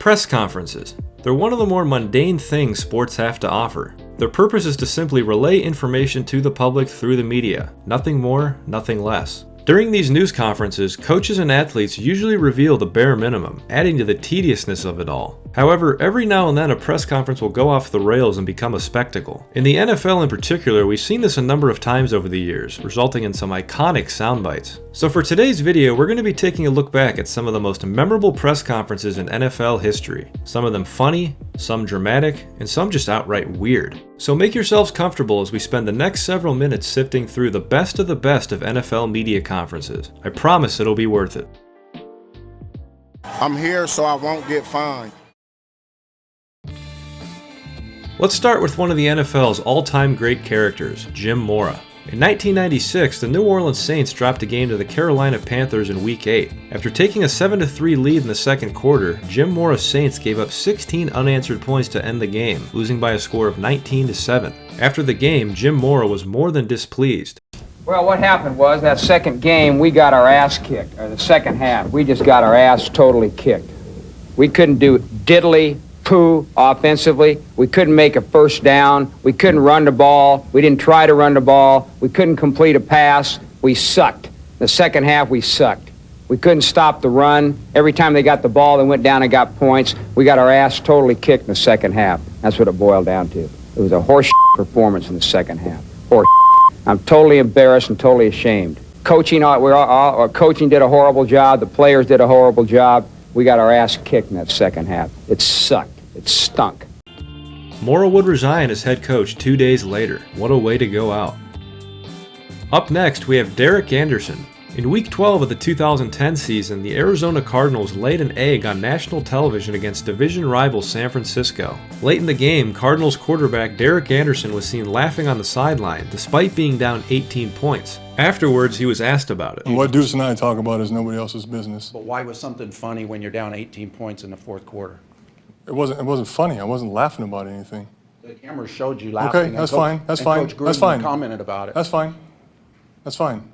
Press conferences. They're one of the more mundane things sports have to offer. Their purpose is to simply relay information to the public through the media. Nothing more, nothing less. During these news conferences, coaches and athletes usually reveal the bare minimum, adding to the tediousness of it all. However, every now and then a press conference will go off the rails and become a spectacle. In the NFL in particular, we've seen this a number of times over the years, resulting in some iconic sound bites. So for today's video, we're going to be taking a look back at some of the most memorable press conferences in NFL history. Some of them funny, some dramatic, and some just outright weird. So make yourselves comfortable as we spend the next several minutes sifting through the best of NFL media conferences. I promise it'll be worth it. I'm here so I won't get fined. Let's start with one of the NFL's all-time great characters, Jim Mora. In 1996, the New Orleans Saints dropped a game to the Carolina Panthers in Week 8. After taking a 7-3 lead in the second quarter, Jim Mora's Saints gave up 16 unanswered points to end the game, losing by a score of 19-7. After the game, Jim Mora was more than displeased. Well, what happened was that second game, we got our ass kicked, or the second half. We just got our ass totally kicked. We couldn't do diddly poo offensively. We couldn't make a first down. We couldn't run the ball. We didn't try to run the ball. We couldn't complete a pass. We sucked. The second half, we sucked. We couldn't stop the run. Every time they got the ball, they went down and got points. We got our ass totally kicked in the second half. That's what it boiled down to. It was a horse performance in the second half. Horse. I'm totally embarrassed and totally ashamed. Coaching did a horrible job. The players did a horrible job. We got our ass kicked in that second half. It sucked. It stunk. Mora would resign as head coach 2 days later. What a way to go out. Up next, we have Derek Anderson. In Week 12 of the 2010 season, the Arizona Cardinals laid an egg on national television against division rival San Francisco. Late in the game, Cardinals quarterback Derek Anderson was seen laughing on the sideline despite being down 18 points. Afterwards, he was asked about it. What Deuce and I talk about is nobody else's business. But why was something funny when you're down 18 points in the fourth quarter? It wasn't funny. I wasn't laughing about anything. The camera showed you laughing. Okay, that's fine. That's fine. Coach Gruden That's fine. commented about it. That's fine. That's fine.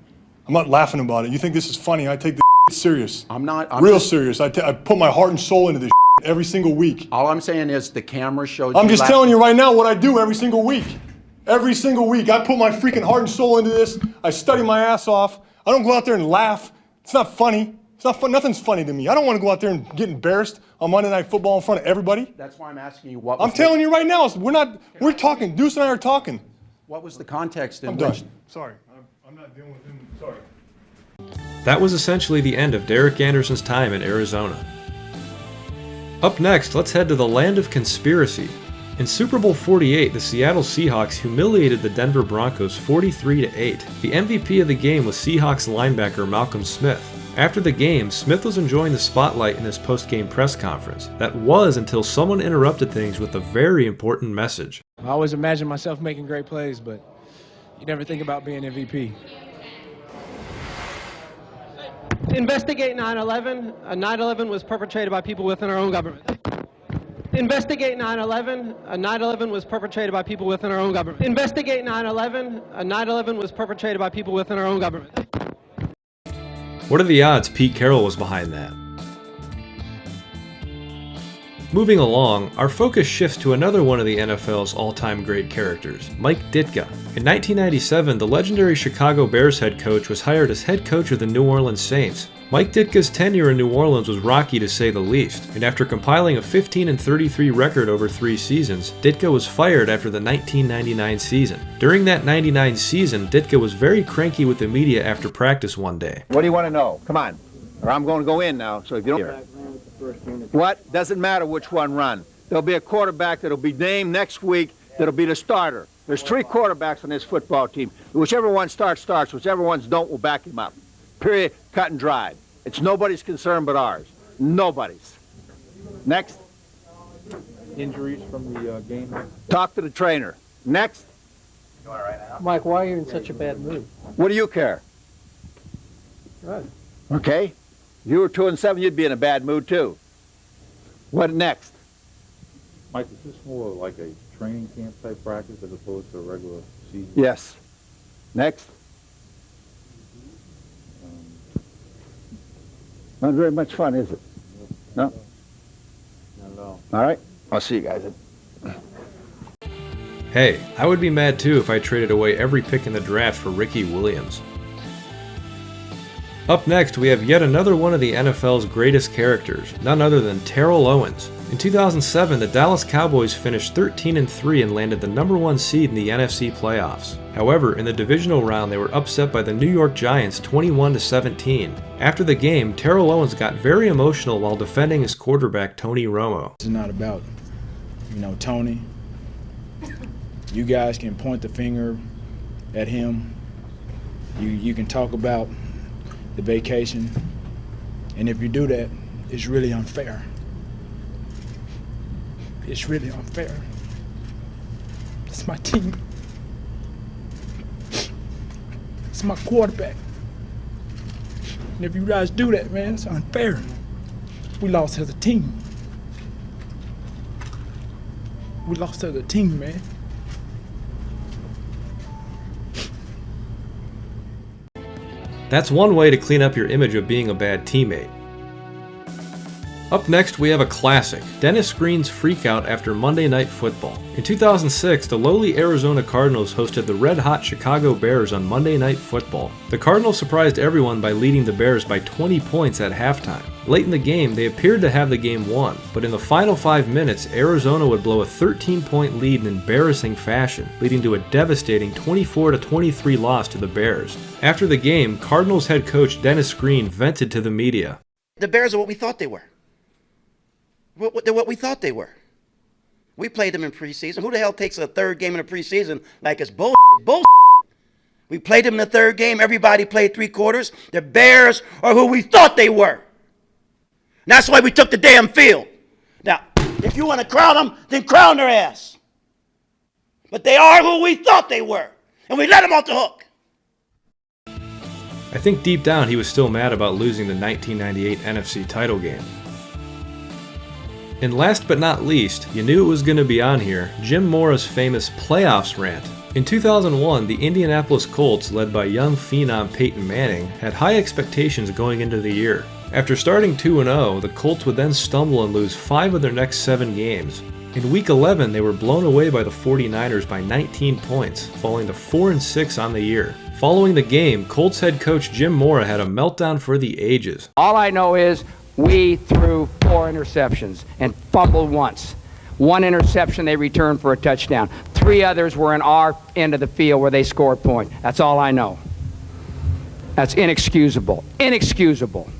I'm not laughing about it. You think this is funny? I take this serious. I'm not. Real serious. I put my heart and soul into this every single week. All I'm saying is the camera showed you I'm just laughing. telling you right now what I do every single week. Every single week. I put my freaking heart and soul into this. I study my ass off. I don't go out there and laugh. It's not funny. It's not fun. Nothing's funny to me. I don't want to go out there and get embarrassed on Monday Night Football in front of everybody. That's why I'm asking you what. I'm telling you right now. We're talking. Deuce and I are talking. What was the context in I'm which? done. Sorry. I'm not dealing with him. Sorry. That was essentially the end of Derek Anderson's time in Arizona. Up next, let's head to the land of conspiracy. In Super Bowl 48, the Seattle Seahawks humiliated the Denver Broncos 43-8. The MVP of the game was Seahawks linebacker Malcolm Smith. After the game, Smith was enjoying the spotlight in his post-game press conference. That was until someone interrupted things with a very important message. I always imagine myself making great plays, but you never think about being MVP. Investigate 9/11. 9/11 was perpetrated by people within our own government. Investigate 9/11. 9/11 was perpetrated by people within our own government. Investigate 9/11. 9/11 was perpetrated by people within our own government. What are the odds Pete Carroll was behind that? Moving along, our focus shifts to another one of the NFL's all-time great characters, Mike Ditka. In 1997, the legendary Chicago Bears head coach was hired as head coach of the New Orleans Saints. Mike Ditka's tenure in New Orleans was rocky to say the least, and after compiling a 15-33 record over 3 seasons, Ditka was fired after the 1999 season. During that 99 season, Ditka was very cranky with the media after practice one day. What do you want to know? Come on, or I'm going to go in now, so if you don't... What? Doesn't matter which one run. There'll be a quarterback that'll be named next week that'll be the starter. There's 3 quarterbacks on this football team. Whichever one starts, starts. Whichever ones don't, will back him up. Period. Cut and dried. It's nobody's concern but ours. Nobody's. Next. Injuries from the game? Talk to the trainer. Next. Mike, why are you in such a bad mood? What do you care? Good. Okay. If you were 2-7, you'd be in a bad mood too. What next? Mike, is this more like a training camp type practice as opposed to a regular season? Yes. Next. Not very much fun, is it? No? All right? I'll see you guys. Hey, I would be mad too if I traded away every pick in the draft for Ricky Williams. Up next, we have yet another one of the NFL's greatest characters, none other than Terrell Owens. In 2007, the Dallas Cowboys finished 13-3 and landed the #1 seed in the NFC playoffs. However, in the divisional round, they were upset by the New York Giants 21-17. After the game, Terrell Owens got very emotional while defending his quarterback Tony Romo. It's not about, Tony. You guys can point the finger at him. You can talk about the vacation, and if you do that, it's really unfair. It's really unfair. It's my team. It's my quarterback. And if you guys do that, man, it's unfair. We lost as a team. We lost as a team, man. That's one way to clean up your image of being a bad teammate. Up next, we have a classic, Dennis Green's freakout after Monday Night Football. In 2006, the lowly Arizona Cardinals hosted the red-hot Chicago Bears on Monday Night Football. The Cardinals surprised everyone by leading the Bears by 20 points at halftime. Late in the game, they appeared to have the game won, but in the final 5 minutes, Arizona would blow a 13-point lead in embarrassing fashion, leading to a devastating 24-23 loss to the Bears. After the game, Cardinals head coach Dennis Green vented to the media. The Bears are what we thought they were. They're what we thought they were. We played them in preseason. Who the hell takes a third game in the preseason like it's bullshit? We played them in the third game. Everybody played 3 quarters. The Bears are who we thought they were. And that's why we took the damn field. Now, if you want to crown them, then crown their ass. But they are who we thought they were. And we let them off the hook. I think deep down he was still mad about losing the 1998 NFC title game. And last but not least, you knew it was going to be on here, Jim Mora's famous playoffs rant. In 2001, the Indianapolis Colts, led by young phenom Peyton Manning, had high expectations going into the year. After starting 2-0, the Colts would then stumble and lose 5 of their next 7 games. In Week 11, they were blown away by the 49ers by 19 points, falling to 4-6 on the year. Following the game, Colts head coach Jim Mora had a meltdown for the ages. All I know is we threw 4 interceptions and fumbled once. 1 interception they returned for a touchdown. 3 others were in our end of the field where they scored points. That's all I know. That's inexcusable. Inexcusable.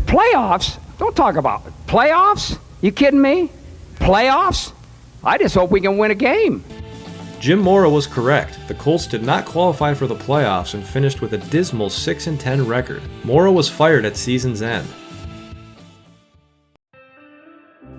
Playoffs? Don't talk about it. Playoffs? You kidding me? Playoffs? I just hope we can win a game. Jim Mora was correct. The Colts did not qualify for the playoffs and finished with a dismal 6-10 record. Mora was fired at season's end.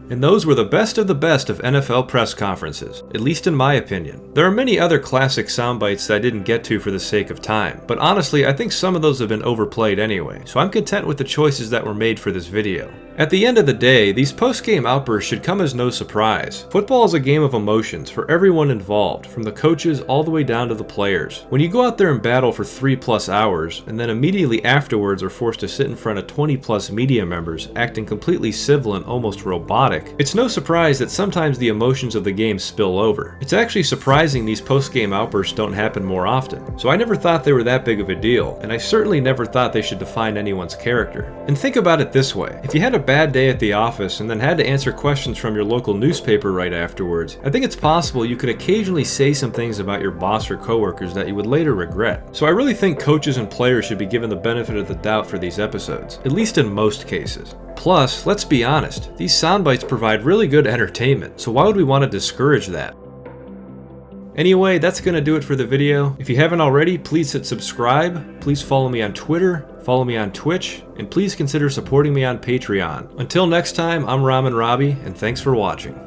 And those were the best of NFL press conferences, at least in my opinion. There are many other classic soundbites that I didn't get to for the sake of time, but honestly I think some of those have been overplayed anyway, so I'm content with the choices that were made for this video. At the end of the day, these post-game outbursts should come as no surprise. Football is a game of emotions for everyone involved, from the coaches all the way down to the players. When you go out there and battle for 3+ hours, and then immediately afterwards are forced to sit in front of 20+ media members, acting completely civil and almost robotic, it's no surprise that sometimes the emotions of the game spill over. It's actually surprising these post-game outbursts don't happen more often. So I never thought they were that big of a deal, and I certainly never thought they should define anyone's character. And think about it this way. If you had a bad day at the office and then had to answer questions from your local newspaper right afterwards, I think it's possible you could occasionally say some things about your boss or coworkers that you would later regret. So I really think coaches and players should be given the benefit of the doubt for these episodes, at least in most cases. Plus, let's be honest, these soundbites provide really good entertainment, so why would we want to discourage that? Anyway, that's going to do it for the video. If you haven't already, please hit subscribe, please follow me on Twitter, follow me on Twitch, and please consider supporting me on Patreon. Until next time, I'm Ramen Robbie, and thanks for watching.